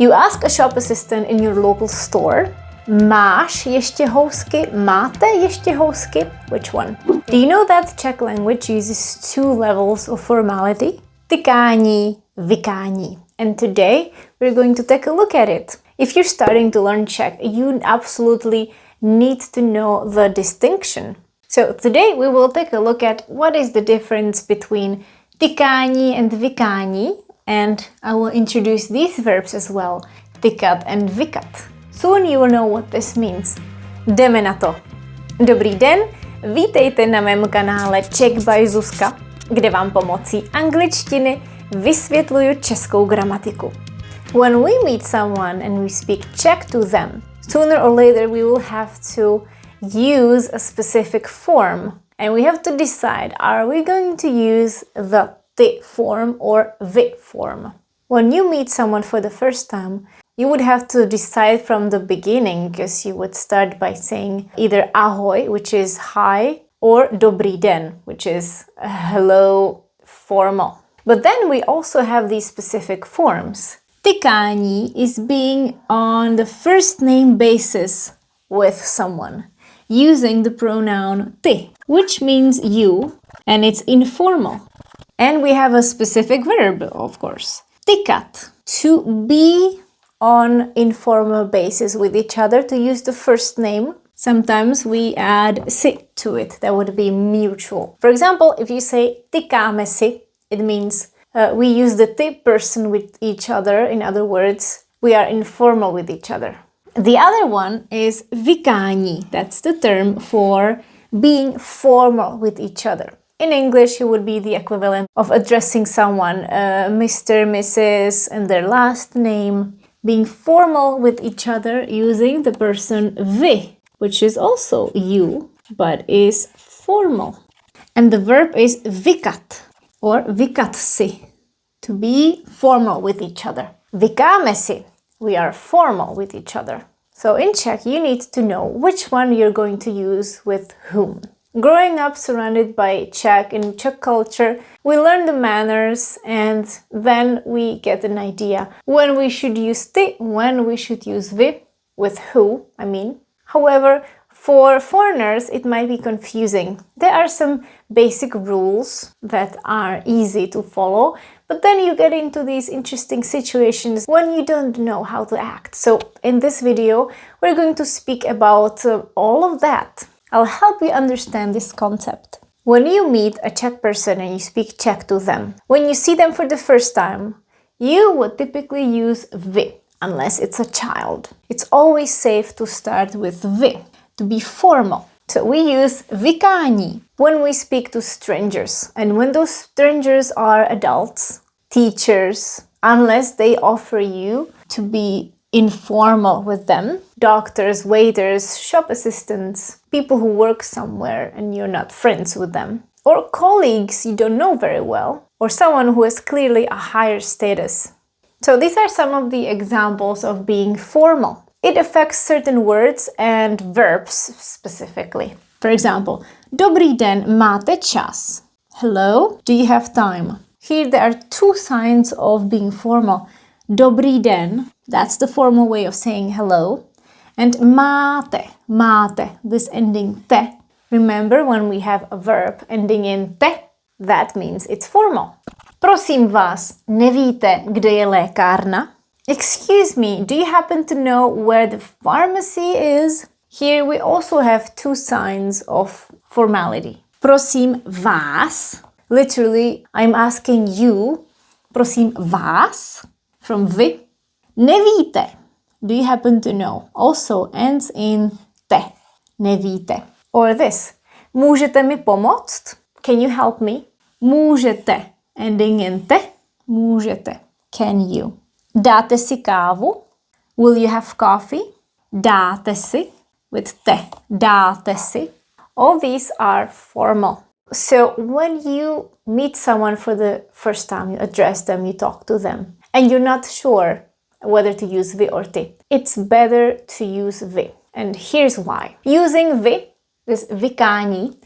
You ask a shop assistant in your local store, máš ještě housky, máte ještě housky? Which one? Do you know that Czech language uses two levels of formality? Tykání, vykání. And today we're going to take a look at it. If you're starting to learn Czech, you absolutely need to know the distinction. So today we will take a look at what is the difference between tykání and vykání, and I will introduce these verbs as well, tykat and vykat. Soon you will know what this means. Jdeme na to. Dobrý den, vítejte na mém kanále Czech by Zuzka, kde vám pomocí angličtiny vysvětluju českou gramatiku. When we meet someone and we speak Czech to them, sooner or later we will have to use a specific form. And we have to decide, are we going to use the ty form or vy form? When you meet someone for the first time, you would have to decide from the beginning, because you would start by saying either ahoj, which is hi, or dobrý den, which is hello formal. But then we also have these specific forms. Tykání is being on the first name basis with someone, using the pronoun ty, which means you, and it's informal. And we have a specific verb, of course. Tykat, to be on informal basis with each other, to use the first name. Sometimes we add si to it, that would be mutual. For example, if you say tykáme si, it means we use the ty person with each other. In other words, we are informal with each other. The other one is vykání. That's the term for being formal with each other. In English, it would be the equivalent of addressing someone, Mr., Mrs., and their last name. Being formal with each other using the person vy, which is also you, but is formal. And the verb is vykat, or vykat si, to be formal with each other. Vykáme si, we are formal with each other. So in Czech, you need to know which one you're going to use with whom. Growing up surrounded by Czech, in Czech culture, we learn the manners and then we get an idea when we should use ty, when we should use vy, with who, I mean. However, for foreigners, it might be confusing. There are some basic rules that are easy to follow, but then you get into these interesting situations when you don't know how to act. So in this video, we're going to speak about all of that. I'll help you understand this concept. When you meet a Czech person and you speak Czech to them, when you see them for the first time, you would typically use vy, unless it's a child. It's always safe to start with vy, to be formal. So we use vykání when we speak to strangers, and when those strangers are adults, teachers, unless they offer you to be informal with them, doctors, waiters, shop assistants, people who work somewhere and you're not friends with them, or colleagues you don't know very well, or someone who has clearly a higher status. So these are some of the examples of being formal. It affects certain words and verbs specifically. For example, dobrý den, máte čas? Hello, do you have time? Here there are two signs of being formal. Dobrý den, that's the formal way of saying hello. And máte, this ending te. Remember, when we have a verb ending in te, that means it's formal. Prosím vás, nevíte, kde je lékárna? Excuse me, do you happen to know where the pharmacy is? Here we also have two signs of formality. Prosím vás, literally I'm asking you, prosím vás, from vy. Nevíte, do you happen to know, also ends in te, nevíte. Or this, můžete mi pomoct? Can you help me? Můžete, ending in te, můžete, can you. Dáte si kávu? Will you have coffee? Dáte si, with te, dáte si. All these are formal. So when you meet someone for the first time, you address them, you talk to them, and you're not sure whether to use vy or ty, it's better to use vy. And here's why. Using vy, this vykání,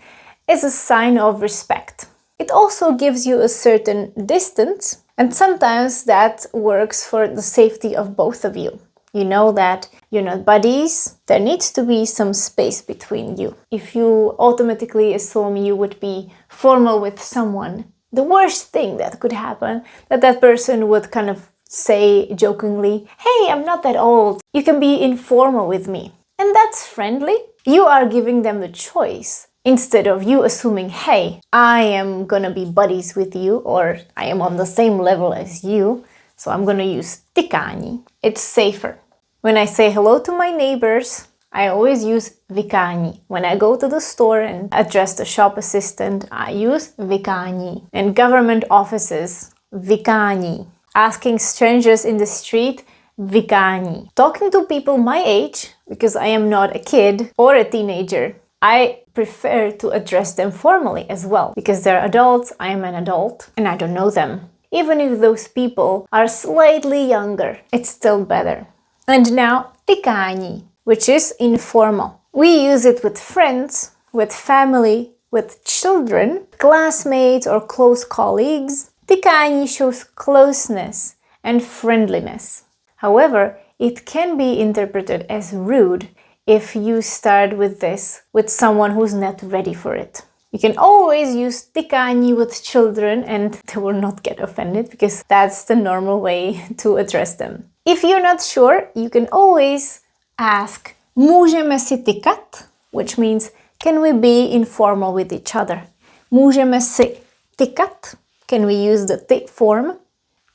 is a sign of respect. It also gives you a certain distance And sometimes that works for the safety of both of you. You know that you're not buddies. There needs to be some space between you. If you automatically assume you would be formal with someone, the worst thing that could happen, that person would kind of say jokingly, hey, I'm not that old. You can be informal with me. And that's friendly. You are giving them the choice instead of you assuming, hey, I am gonna be buddies with you or I am on the same level as you, so I'm gonna use Tykání. It's safer. When I say hello to my neighbors, I always use Vykání. When I go to the store and address the shop assistant, I use Vykání. In government offices, Vykání. Asking strangers in the street, Vykání. Talking to people my age, because I am not a kid or a teenager, I prefer to address them formally as well. Because they're adults, I am an adult, and I don't know them. Even if those people are slightly younger, it's still better. And now, Tykání, which is informal. We use it with friends, with family, with children, classmates or close colleagues. Tykání shows closeness and friendliness. However, it can be interpreted as rude if you start with this with someone who's not ready for it. You can always use Tykání with children and they will not get offended because that's the normal way to address them. If you're not sure, you can always ask, můžeme si tykat? Which means, can we be informal with each other? Můžeme si tykat? Can we use the ty form?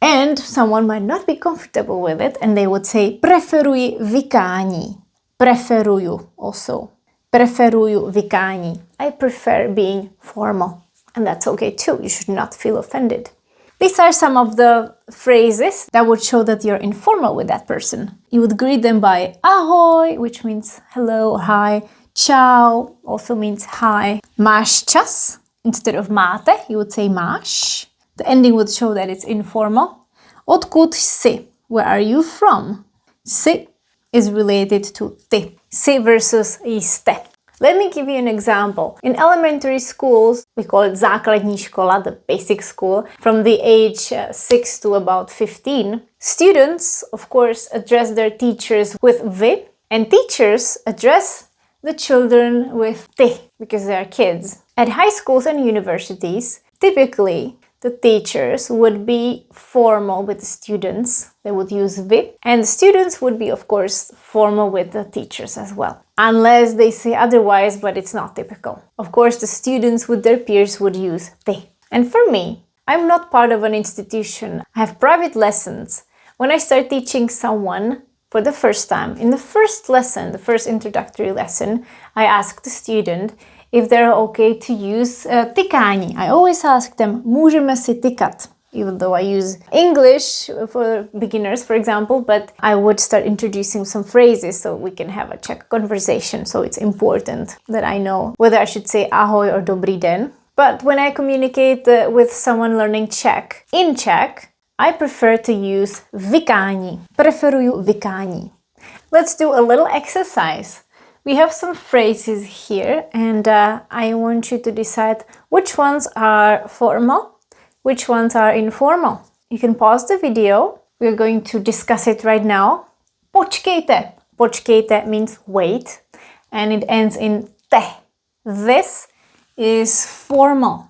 And someone might not be comfortable with it and they would say, preferuji vykání. Preferuju also. Preferuju vykání. I prefer being formal. And that's okay too. You should not feel offended. These are some of the phrases that would show that you're informal with that person. You would greet them by ahoj, which means hello or hi. Čau also means hi. Máš čas? Instead of máte, you would say máš. The ending would show that it's informal. Odkud jsi? Where are you from? Jsi is related to ty. Jsi versus jste. Let me give you an example. In elementary schools, we call it základní škola, the basic school, from the age 6 to about 15, students, of course, address their teachers with vy, and teachers address the children with ty, because they are kids. At high schools and universities, typically, the teachers would be formal with the students. They would use vy. And the students would be, of course, formal with the teachers as well. Unless they say otherwise, but it's not typical. Of course, the students with their peers would use ty. And for me, I'm not part of an institution. I have private lessons. When I start teaching someone for the first time, in the first lesson, the first introductory lesson, I ask the student if they're okay to use tykání. I always ask them, můžeme si tykat? Even though I use English for beginners, for example, but I would start introducing some phrases so we can have a Czech conversation. So it's important that I know whether I should say ahoj or dobrý den. But when I communicate with someone learning Czech, in Czech, I prefer to use vykání. Preferuju vykání. Let's do a little exercise. We have some phrases here and I want you to decide which ones are formal, which ones are informal. You can pause the video. We're going to discuss it right now. Počkejte. Počkejte means wait and it ends in te. This is formal.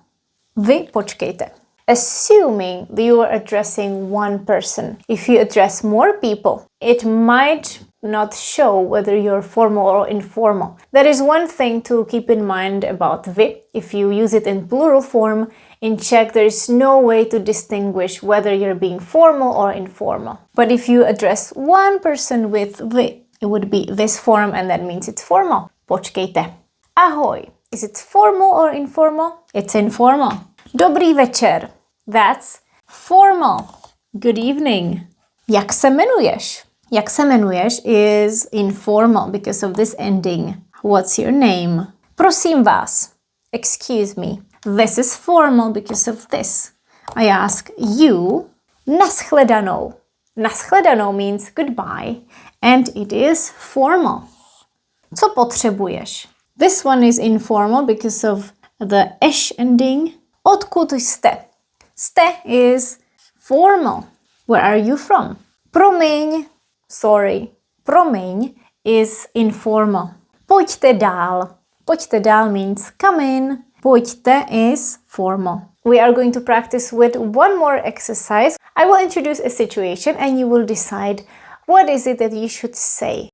Vy počkejte. Assuming that you are addressing one person. If you address more people, it might not show whether you're formal or informal. That is one thing to keep in mind about vy. If you use it in plural form, in Czech there is no way to distinguish whether you're being formal or informal. But if you address one person with vy, it would be this form and that means it's formal. Počkejte. Ahoj. Is it formal or informal? It's informal. Dobrý večer. That's formal. Good evening. Jak se jmenuješ? Jak se jmenuješ is informal because of this ending. What's your name? Prosím vás. Excuse me. This is formal because of this. I ask you. Naschledanou. Naschledanou means goodbye and it is formal. Co potřebuješ? This one is informal because of the eš ending. Odkud jste? Jste is Formal. Where are you from? Promiň. Sorry. Promiň is informal. Pojďte dál. Pojďte dál means come in. Pojďte is formal. We are going to practice with one more exercise. I will introduce a situation and you will decide what is it that you should say.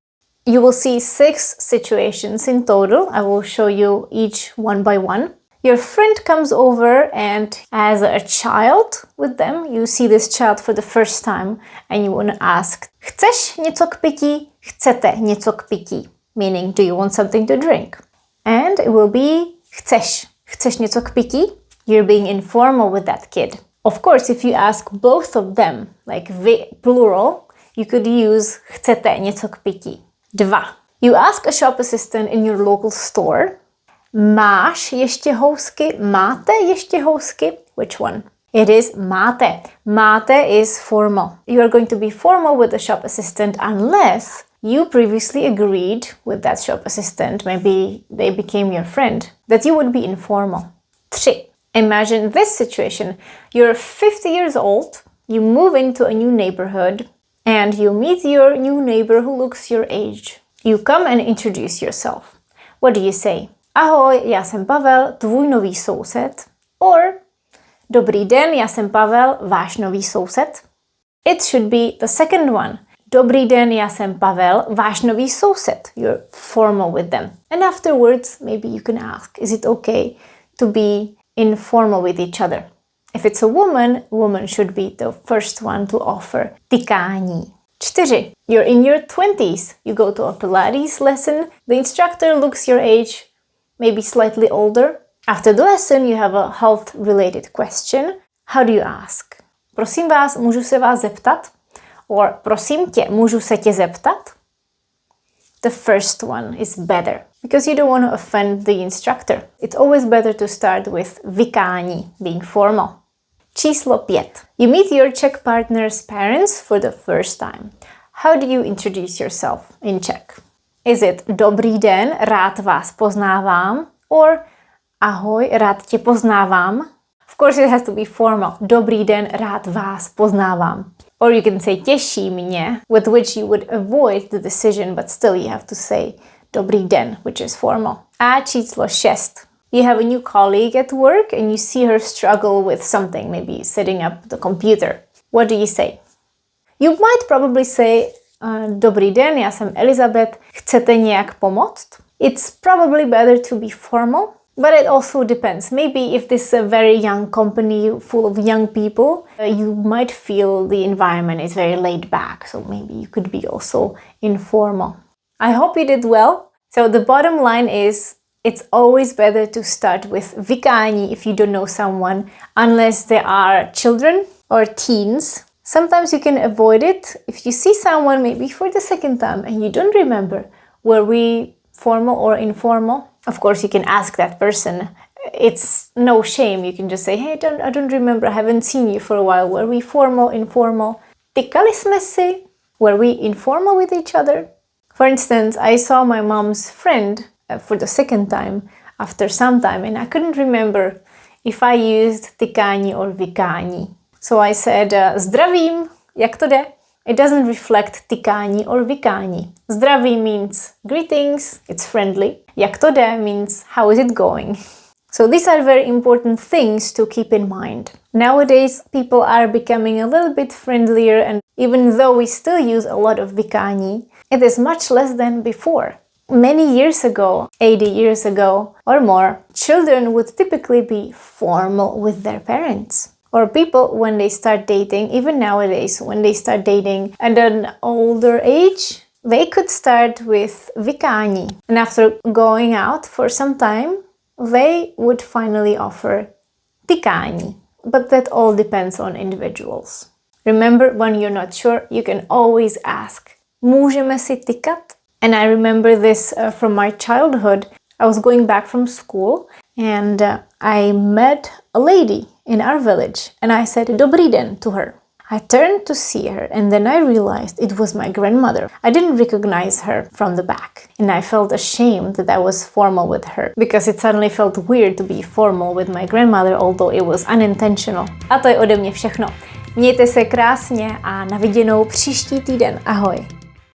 You will see 6 situations in total. I will show you each one by one. Your friend comes over and as a child with them, you see this child for the first time and you want to ask, chceš něco k pití? Chcete něco k pití? Meaning, do you want something to drink? And it will be chceš. Chceš něco k pití? You're being informal with that kid. Of course, if you ask both of them, like plural, you could use chcete něco k pití. 2. You ask a shop assistant in your local store, máš ještě housky? Máte ještě housky? Which one? It is máte. Máte is formal. You are going to be formal with the shop assistant unless you previously agreed with that shop assistant, maybe they became your friend, that you would be informal. 3. Imagine this situation. You're 50 years old, you move into a new neighborhood, and you meet your new neighbor who looks your age. You come and introduce yourself. What do you say? Ahoj, já jsem Pavel, tvůj nový soused. Or, dobrý den, já jsem Pavel, váš nový soused. It should be the second one. Dobrý den, já jsem Pavel, váš nový soused. You're formal with them. And afterwards, maybe you can ask, is it okay to be informal with each other? If it's a woman should be the first one to offer tykání. 4. You're in your 20s. You go to a Pilates lesson. The instructor looks your age, maybe slightly older. After the lesson, you have a health-related question. How do you ask? Prosím vás, můžu se vás zeptat? Or prosím tě, můžu se tě zeptat? The first one is better because you don't want to offend the instructor. It's always better to start with vykání, being formal. Číslo 5. You meet your Czech partner's parents for the first time. How do you introduce yourself in Czech? Is it dobrý den, rád vás poznávám? Or ahoj, rád tě poznávám? Of course it has to be formal. Dobrý den, rád vás poznávám. Or you can say těší mě, with which you would avoid the decision, but still you have to say dobrý den, which is formal. A číslo 6. You have a new colleague at work and you see her struggle with something, maybe setting up the computer. What do you say? You might probably say, dobrý den, já jsem Elizabeth, chcete nějak pomoct? It's probably better to be formal, but it also depends. Maybe if this is a very young company full of young people, you might feel the environment is very laid back, so maybe you could be also informal. I hope you did well. So the bottom line is, it's always better to start with vykání if you don't know someone, unless they are children or teens. Sometimes you can avoid it if you see someone maybe for the second time and you don't remember, were we formal or informal? Of course, you can ask that person. It's no shame. You can just say, hey, I don't remember. I haven't seen you for a while. Were we formal, informal? Tykali jsme si? Were we informal with each other? For instance, I saw my mom's friend for the second time after some time and I couldn't remember if I used tykání or vykání. So I said, zdravím, jak to jde? It doesn't reflect tykání or vykání. Zdraví means greetings, it's friendly. Jak to jde means how is it going? So these are very important things to keep in mind. Nowadays, people are becoming a little bit friendlier and even though we still use a lot of vykání, it is much less than before. Many years ago, 80 years ago or more, children would typically be formal with their parents. Or people, when they start dating, even nowadays, when they start dating at an older age, they could start with vykání. And after going out for some time, they would finally offer tykání. But that all depends on individuals. Remember, when you're not sure, you can always ask, můžeme si tykat? And I remember this from my childhood. I was going back from school and I met a lady in our village and I said dobrý den to her. I turned to see her and then I realized it was my grandmother. I didn't recognize her from the back and I felt ashamed that I was formal with her because it suddenly felt weird to be formal with my grandmother, although it was unintentional. A to je ode mě všechno. Mějte se krásně a na viděnou příští týden. Ahoj!